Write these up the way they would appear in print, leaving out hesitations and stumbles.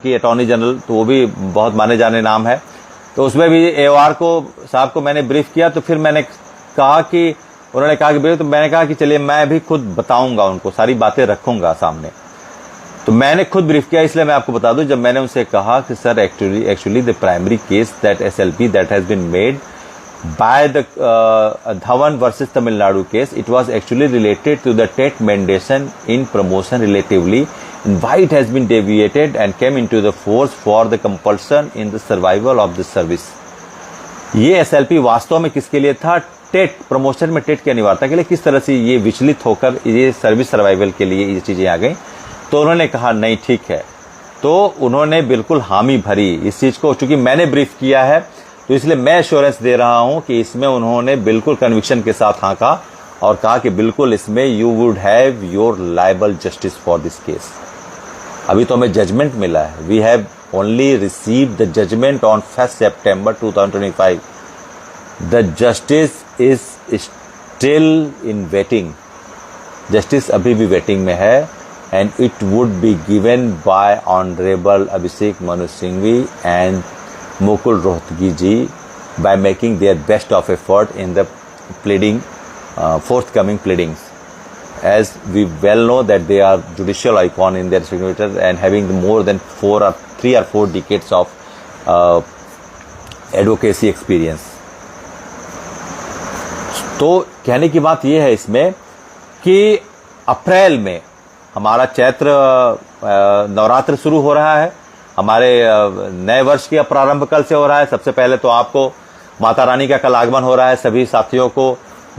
की attorney general, तो वो भी बहुत माने जाने नाम है। तो उसमें भी एओआर को साहब को मैंने ब्रीफ किया। तो फिर मैंने कहा कि उन्होंने कहा कि तो मैंने कहा कि चलिए मैं भी खुद बताऊंगा उनको, सारी बातें रखूंगा सामने। तो मैंने खुद ब्रीफ किया। इसलिए मैं आपको बता दूं, जब मैंने उनसे कहा कि sir actually the primary case that SLP that has been made by the Dhawan versus Tamil Nadu case, it was actually related to the TET mandation in promotion relatively, and why it has been deviated and came into the force for the compulsion in the survival of the service. ये SLP वास्तव में किसके लिए था? TET promotion में TET की अनिवार्यता के लिए। किस तरह से ये विचलित होकर ये सर्विस सर्वाइवल के लिए ये चीजें आ गई। तो उन्होंने कहा नहीं ठीक है। तो उन्होंने बिल्कुल हामी भरी इस चीज को, चूंकि मैंने ब्रीफ किया है तो इसलिए मैं एश्योरेंस दे रहा हूं कि इसमें उन्होंने बिल्कुल कन्विक्शन के साथ हाँ कहा और कहा कि बिल्कुल इसमें you would have your liable justice for this case. अभी तो हमें जजमेंट मिला है। We have only received the judgement on 1 September 2025। The justice is still in waiting. Justice अभी भी वेटिंग में है and it would be given by honourable Abhishek Manu Singhvi and Mukul Rohtgi ji by making their best of effort in the pleading, forthcoming pleadings. As we well know that they are judicial icon in their signature and having more than 3 or 4 decades of advocacy experience. तो कहने की बात यह है इसमें कि अप्रैल में हमारा चैत्र नवरात्र शुरू हो रहा है। हमारे नए वर्ष का प्रारंभ कल से हो रहा है। सबसे पहले तो आपको माता रानी का कल आगमन हो रहा है। सभी साथियों को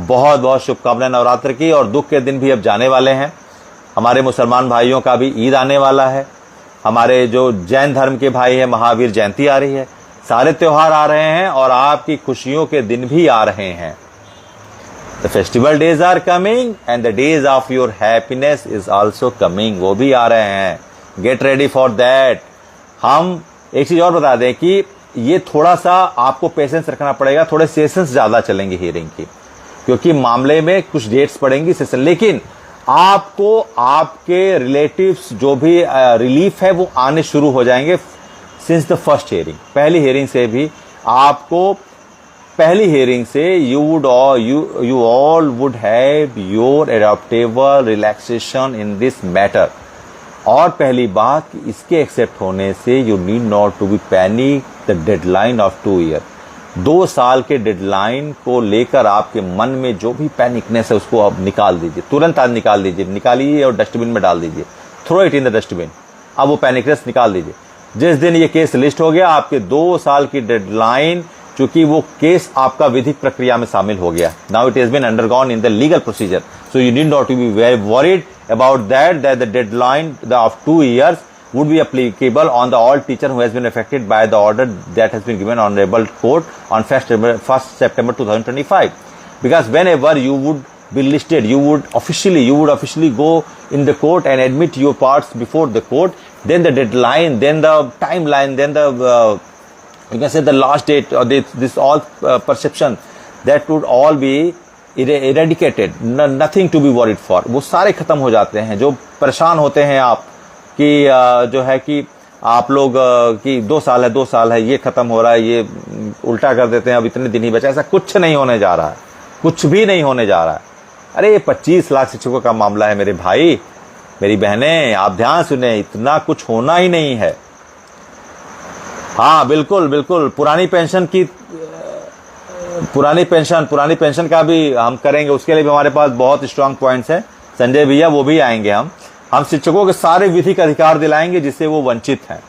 बहुत बहुत शुभकामनाएं नवरात्र की। और दुख के दिन भी अब जाने वाले हैं। हमारे मुसलमान भाइयों का भी ईद आने वाला है। हमारे जो जैन धर्म के भाई हैं, महावीर जयंती आ रही है। सारे त्योहार आ रहे हैं और आपकी खुशियों के दिन भी आ रहे हैं। The festival days are coming and the days of your happiness is also coming. वो भी आ रहे हैं। Get ready for that. हम एक चीज और बता दें कि ये थोड़ा सा आपको पेशेंस रखना पड़ेगा। थोड़े सेशंस ज्यादा चलेंगे हियरिंग की, क्योंकि मामले में कुछ डेट्स पड़ेंगी सेशन। लेकिन आपको आपके रिलेटिव्स जो भी रिलीफ है वो आने शुरू हो जाएंगे सिंस द फर्स्ट हियरिंग। पहली हियरिंग से भी आपको, पहली हियरिंग से you all would have your adoptable relaxation in this matter. और पहली बात कि इसके एक्सेप्ट होने से you need not to be panic the deadline of 2 year. 2 साल के डेडलाइन को लेकर आपके मन में जो भी पैनिकनेस है उसको आप निकाल दीजिए। तुरंत आज निकाल दीजिए, निकालिए और डस्टबिन में डाल दीजिए। Throw it in the dustbin. अब वो पैनिकनेस निकाल दीजिए। जिस दिन ये केस लिस्ट हो गया, आपके 2 साल की डेडलाइन, चूंकि वो केस आपका विधिक प्रक्रिया में शामिल हो गया, now it has been undergone in the legal procedure, so you need not to be very worried about that the deadline of 2 years would be applicable on the all teacher who has been affected by the order that has been given on honorable court on 1 September 2025. Because whenever you would be listed, you would officially go in the court and admit your parts before the court. Then the deadline, then the timeline, then the you can say the last date or this all perception, that would all be eradicated, nothing to be worried for. वो सारे खत्म हो जाते हैं। जो परेशान होते हैं आप कि जो है कि आप लोग कि 2 साल है ये खत्म हो रहा है, ये उल्टा कर देते हैं, अब इतने दिन ही बचा। ऐसा कुछ नहीं होने जा रहा है, कुछ भी नहीं होने जा रहा है। अरे 25 लाख शिक्षकों का मामला है मेरे भाई, मेरी बहनें, आप ध्यान सुने, इतना कुछ होना ही नहीं है। हाँ बिल्कुल बिल्कुल, पुरानी पेंशन का भी हम करेंगे। उसके लिए भी हमारे पास बहुत स्ट्रांग पॉइंट्स हैं। संजय भैया वो भी आएंगे। हम शिक्षकों के सारे विधिक अधिकार दिलाएंगे जिससे वो वंचित हैं।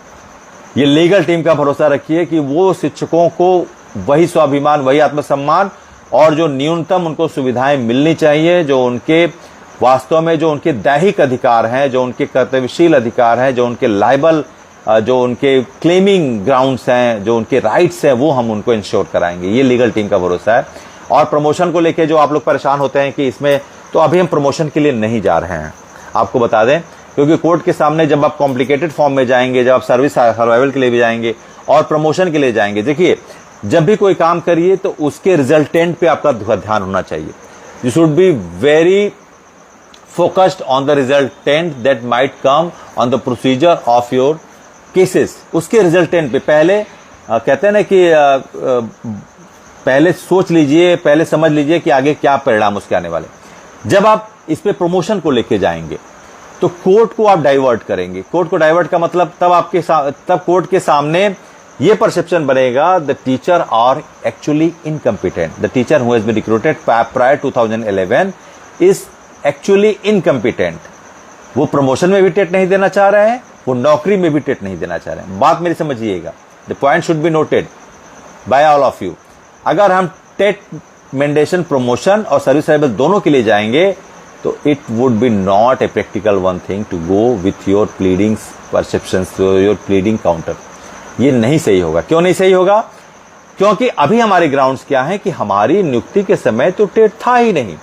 ये लीगल टीम का भरोसा रखिए कि वो शिक्षकों को वही स्वाभिमान, वही आत्मसम्मान और जो न्यूनतम उनको सुविधाएं मिलनी चाहिए, जो उनके वास्तव में जो उनके दैहिक अधिकार हैं, जो उनके कर्तव्यशील अधिकार हैं, जो उनके लायबल, जो उनके क्लेमिंग ग्राउंड्स हैं, जो उनके राइट्स हैं, वो हम उनको इंश्योर कराएंगे। ये लीगल टीम का भरोसा है। और प्रमोशन को लेके जो आप लोग परेशान होते हैं कि इसमें, तो अभी हम प्रमोशन के लिए नहीं जा रहे हैं, आपको बता दें। क्योंकि कोर्ट के सामने जब आप कॉम्प्लिकेटेड फॉर्म में जाएंगे, जब आप सर्विस सर्वाइवल के लिए भी जाएंगे और प्रमोशन के लिए जाएंगे, देखिए जब भी कोई काम करिए तो उसके रिजल्टेंट पे आपका ध्यान होना चाहिए। You should be very focused on the resultant that might come on the procedure of your cases, उसके रिजल्टेंट पे पहले कहते हैं ना कि पहले सोच लीजिए, पहले समझ लीजिए कि आगे क्या परिणाम उसके आने वाले। जब आप इस पे प्रमोशन को लेके जाएंगे तो कोर्ट को आप डाइवर्ट करेंगे। कोर्ट को डाइवर्ट का मतलब तब कोर्ट के सामने ये परसेप्शन बनेगा the teacher are actually incompetent, the teacher who has been recruited prior 2011 is actually incompetent. वो प्रमोशन में भी टेट नहीं देना चाह रहे हैं, वो नौकरी में भी टेट नहीं देना चाह रहे हैं। बात मेरी समझिएगा, the point should be noted by all of you. अगर हम टेट मेंडेशन, प्रमोशन और सर्विस लेवल दोनों के लिए जाएंगे तो it would be not a practical one thing to go with your pleading perceptions, your pleading counter. ये नहीं सही होगा। क्यों नहीं सही होगा? क्योंकि अभी हमारे ग्राउंड्स क्या है कि हमारी नियुक्ति के समय तो टेट था ही नहीं,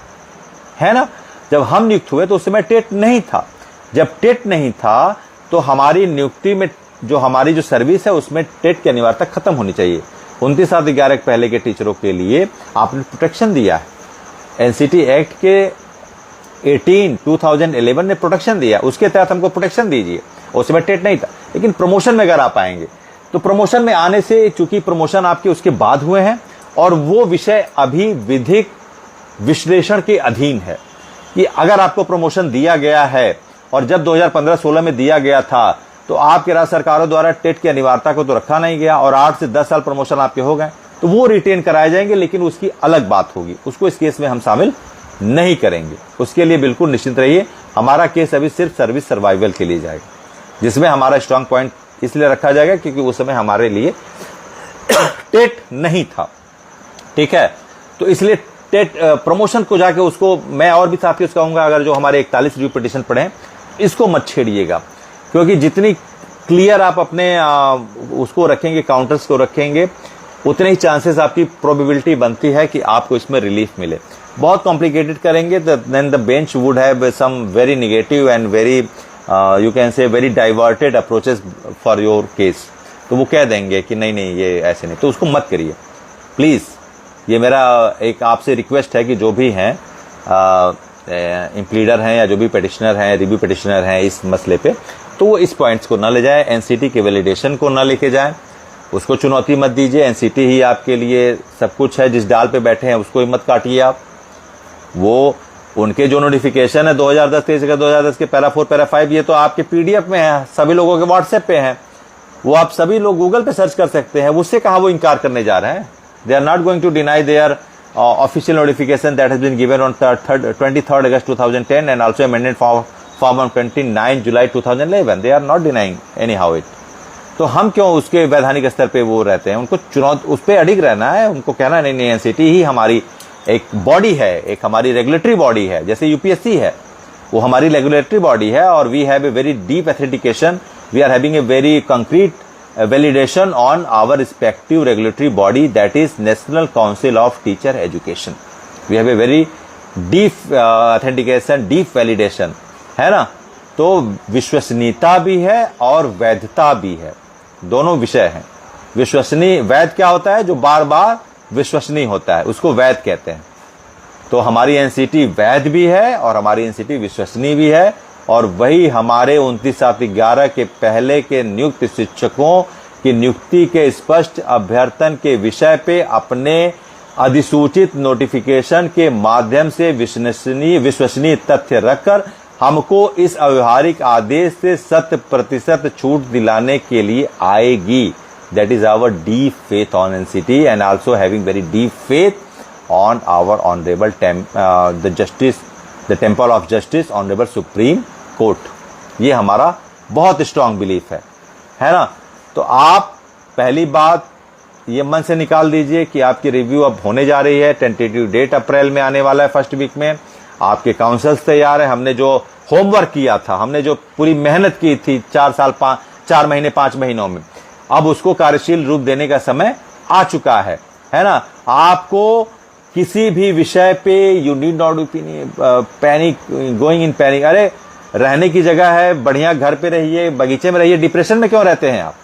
है ना। जब हम नियुक्त हुए तो उस समय टेट नहीं था। जब टेट नहीं था तो हमारी नियुक्ति में जो हमारी जो सर्विस है उसमें टेट की अनिवार्यता खत्म होनी चाहिए। 29/7/11 पहले के टीचरों के लिए आपने प्रोटेक्शन दिया है। एनसीटी एक्ट के 2011 ने प्रोटेक्शन दिया, उसके तहत हमको प्रोटेक्शन दीजिए। उस समय टेट नहीं था। लेकिन प्रमोशन में अगर आप आएंगे तो प्रमोशन में आने से, चूंकि प्रमोशन आपके उसके बाद हुए हैं और वो विषय अभी विधिक विश्लेषण के अधीन है कि अगर आपको प्रमोशन दिया गया है और जब 2015-16 में दिया गया था तो आपके राज्य सरकारों द्वारा टेट की अनिवार्यता को तो रखा नहीं गया और 8 से 10 साल प्रमोशन आपके हो गए, तो वो रिटेन कराए जाएंगे। लेकिन उसकी अलग बात होगी, उसको इस केस में हम शामिल नहीं करेंगे। उसके लिए बिल्कुल निश्चिंत रहिए। हमारा केस अभी सिर्फ सर्विस सर्वाइवल के लिए जाएगा, जिसमें हमारा स्ट्रांग पॉइंट इसलिए रखा जाएगा क्योंकि उस समय हमारे लिए टेट नहीं था। ठीक है, तो इसलिए टेट प्रमोशन को जाके उसको मैं और भी साथियों से कहूंगा, अगर जो हमारे 41 रिव्यू पिटिशन पढ़े हैं इसको मत छेड़िएगा, क्योंकि जितनी क्लियर आप अपने उसको रखेंगे, काउंटर्स को रखेंगे, उतने ही चांसेस आपकी प्रोबेबिलिटी बनती है कि आपको इसमें रिलीफ मिले। बहुत कॉम्प्लिकेटेड करेंगे तो then the bench would have some very negative and very you can say very diverted approaches for your case. तो वो कह देंगे कि नहीं नहीं ये ऐसे नहीं, तो उसको मत करिए प्लीज। ये मेरा एक आपसे रिक्वेस्ट है कि जो भी हैं इम्प्लीडर हैं या जो भी पिटिशनर हैं, रिव्यू पिटिशनर हैं इस मसले पे, तो वो इस पॉइंट्स को ना ले जाए, एनसीटी के वैलिडेशन को ना लेके जाएं, उसको चुनौती मत दीजिए। एनसीटी ही आपके लिए सब कुछ है, जिस डाल पे बैठे हैं उसको ही मत काटिए आप। वो उनके जो नोटिफिकेशन है 2010-23 का 2010 के पैरा 4 पैरा 5 ये तो आपके पीडीएफ में है, सभी लोगों के व्हाट्सएप पे हैं, वो आप सभी लोग गूगल पे सर्च कर सकते हैं। उससे कहाँ वो इनकार करने जा रहे हैं? They are not going to deny their official notification that has been given on 23rd August 2010 and also amended form on 29 July 2011. They are not denying anyhow it. तो हम क्यों उसके वैधानिक स्तर पे वो रहते हैं? उनको चुनौती उस पर अडिग रहना है, उनको कहना नहीं नहीं एनसीटी ही हमारी एक बॉडी है, एक हमारी रेगुलेटरी बॉडी है, जैसे यूपीएससी है वो हमारी रेगुलेटरी बॉडी है और we have a very deep authentication, we are having a very concrete validation on our respective regulatory body, that is National Council of Teacher Education. We have a very deep authentication, deep validation, है ना। तो विश्वसनीयता भी है और वैधता भी है, दोनों विषय हैं। विश्वसनीय वैध क्या होता है? जो बार बार विश्वसनीय होता है उसको वैध कहते हैं। तो हमारी एनसीटी वैध भी है और हमारी एनसीटी विश्वसनीय भी है और वही हमारे 29/7/11 के पहले के नियुक्त शिक्षकों की नियुक्ति के स्पष्ट अभ्यर्थन के विषय पे अपने अधिसूचित नोटिफिकेशन के माध्यम से विश्वसनीय तथ्य रखकर हमको इस अव्यवहारिक आदेश से 100% छूट दिलाने के लिए आएगी। That is our deep faith on NCT and also having very deep faith on our honourable the temple of justice, honourable Supreme Court. ये हमारा बहुत स्ट्रांग बिलीफ है ना। तो आप पहली बात ये मन से निकाल दीजिए कि आपकी रिव्यू अब होने जा रही है, टेंटेटिव डेट अप्रैल में आने वाला है, फर्स्ट वीक में। आपके काउंसल्स तैयार है, हमने जो होमवर्क किया था, हमने जो पूरी मेहनत की थी 4 महीने 5 महीनों में, अब उसको कार्यशील रूप देने का समय आ चुका है ना। आपको किसी भी विषय पे you need not panic, going in panic. अरे रहने की जगह है, बढ़िया घर पे रहिए, बगीचे में रहिए, डिप्रेशन में क्यों रहते हैं आप?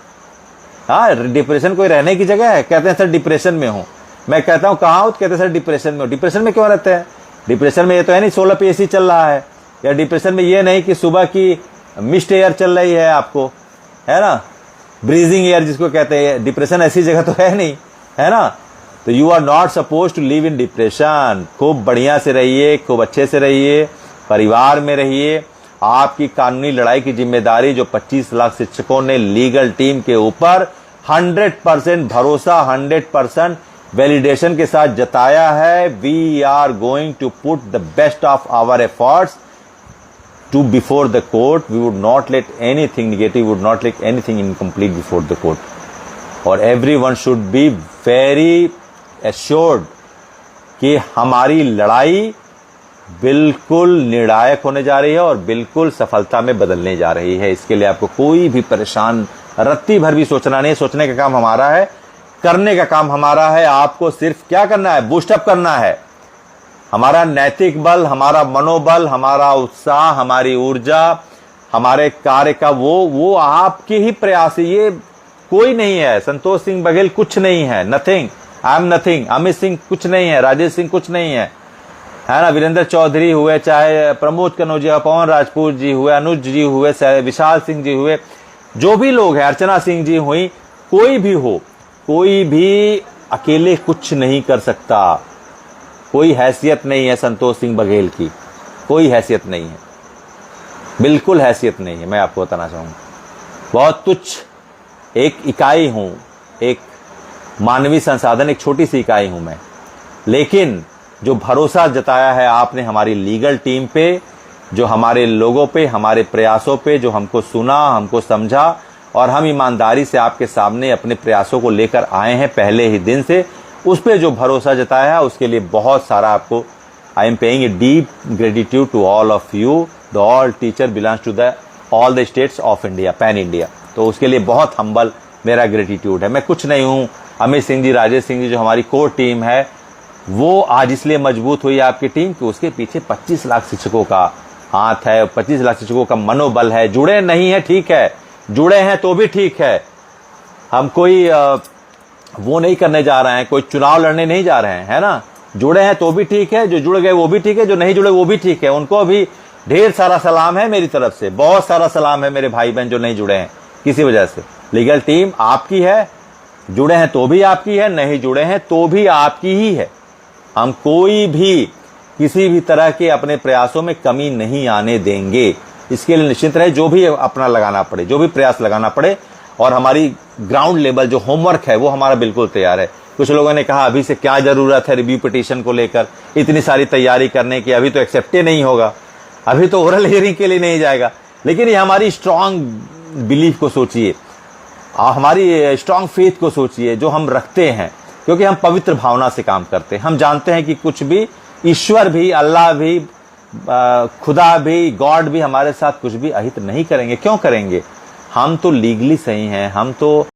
हाँ, डिप्रेशन कोई रहने की जगह है? कहते हैं सर डिप्रेशन में हूं। मैं कहता हूं कहाँ हो? कहते हैं सर डिप्रेशन में हो। डिप्रेशन में क्यों रहते हैं? डिप्रेशन में ये तो है नहीं 16 पे एसी चल रहा है, या डिप्रेशन में ये नहीं कि सुबह की मिस्ट एयर चल रही है आपको, है ना। ब्रीजिंग एयर जिसको कहते हैं, डिप्रेशन ऐसी जगह तो है नहीं, है ना। तो you are not suppose to live in depression. खूब बढ़िया से रहिए, खूब अच्छे से रहिए, परिवार में रहिए। आपकी कानूनी लड़ाई की जिम्मेदारी जो 25 लाख शिक्षकों ने लीगल टीम के ऊपर 100% भरोसा, 100% वैलिडेशन के साथ जताया है, we are going to put the best of our efforts to before the court. We would not let anything negative, would not let anything incomplete before the court. और everyone should be very assured कि हमारी लड़ाई बिल्कुल निर्णायक होने जा रही है और बिल्कुल सफलता में बदलने जा रही है। इसके लिए आपको कोई भी परेशान रत्ती भर भी सोचना नहीं। सोचने का काम हमारा है, करने का काम हमारा है। आपको सिर्फ क्या करना है, बूस्टअप करना है। हमारा नैतिक बल, हमारा मनोबल, हमारा उत्साह, हमारी ऊर्जा, हमारे कार्य का वो आपके ही प्रयास है। ये कोई नहीं है। संतोष सिंह बघेल कुछ नहीं है, nothing, I am nothing. Amit Singh कुछ नहीं है, राजेश सिंह कुछ नहीं है ना। वीरेंद्र चौधरी हुए, चाहे प्रमोद कनौजिया, पवन राजपूत जी हुए, अनुज जी हुए, विशाल सिंह जी हुए, जो भी लोग हैं, अर्चना सिंह जी हुई, कोई भी हो, कोई भी अकेले कुछ नहीं कर सकता। कोई हैसियत नहीं है संतोष सिंह बघेल की, कोई हैसियत नहीं है, बिल्कुल हैसियत नहीं है। मैं आपको बताना चाहूंगा, बहुत तुच्छ एक इकाई हूं, एक मानवीय संसाधन, एक छोटी सी इकाई हूं मैं। लेकिन जो भरोसा जताया है आपने हमारी लीगल टीम पे, जो हमारे लोगों पे, हमारे प्रयासों पे, जो हमको सुना, हमको समझा और हम ईमानदारी से आपके सामने अपने प्रयासों को लेकर आए हैं पहले ही दिन से, उस पे जो भरोसा जताया है उसके लिए बहुत सारा आपको I am paying a deep gratitude to all of you. The all teacher belongs to the all the states of India, pan India. तो उसके लिए बहुत हम्बल मेरा ग्रेटिट्यूड है। मैं कुछ नहीं हूं। अमित सिंह जी, राजेश सिंह जी, जो हमारी कोर टीम है, वो आज इसलिए मजबूत हुई आपकी टीम कि उसके पीछे 25 लाख शिक्षकों का हाथ है, 25 लाख शिक्षकों का मनोबल है। जुड़े नहीं है ठीक है, जुड़े हैं तो भी ठीक है। हम कोई वो नहीं करने जा रहे हैं, कोई चुनाव लड़ने नहीं जा रहे हैं, है ना। जुड़े हैं तो भी ठीक है, जो जुड़ गए वो भी ठीक है, जो नहीं जुड़े वो भी ठीक है। उनको भी ढेर सारा सलाम है मेरी तरफ से, बहुत सारा सलाम है मेरे भाई बहन जो नहीं जुड़े हैं किसी वजह से। लीगल टीम आपकी है, जुड़े हैं तो भी आपकी है, नहीं जुड़े हैं तो भी आपकी ही है। हम कोई भी किसी भी तरह के अपने प्रयासों में कमी नहीं आने देंगे। इसके लिए निश्चित रहे, जो भी अपना लगाना पड़े, जो भी प्रयास लगाना पड़े। और हमारी ग्राउंड लेवल जो होमवर्क है वो हमारा बिल्कुल तैयार है। कुछ लोगों ने कहा अभी से क्या जरूरत है रिव्यू पिटीशन को लेकर इतनी सारी तैयारी करने की, अभी तो एक्सेप्ट ही नहीं होगा, अभी तो ओरल हियरिंग के लिए नहीं जाएगा। लेकिन ये हमारी स्ट्रांग बिलीफ को सोचिए, हमारी स्ट्रांग फेथ को सोचिए जो हम रखते हैं, क्योंकि हम पवित्र भावना से काम करते हैं। हम जानते हैं कि कुछ भी, ईश्वर भी, अल्लाह भी, खुदा भी, गॉड भी हमारे साथ कुछ भी अहित नहीं करेंगे। क्यों करेंगे? हम तो लीगली सही हैं, हम तो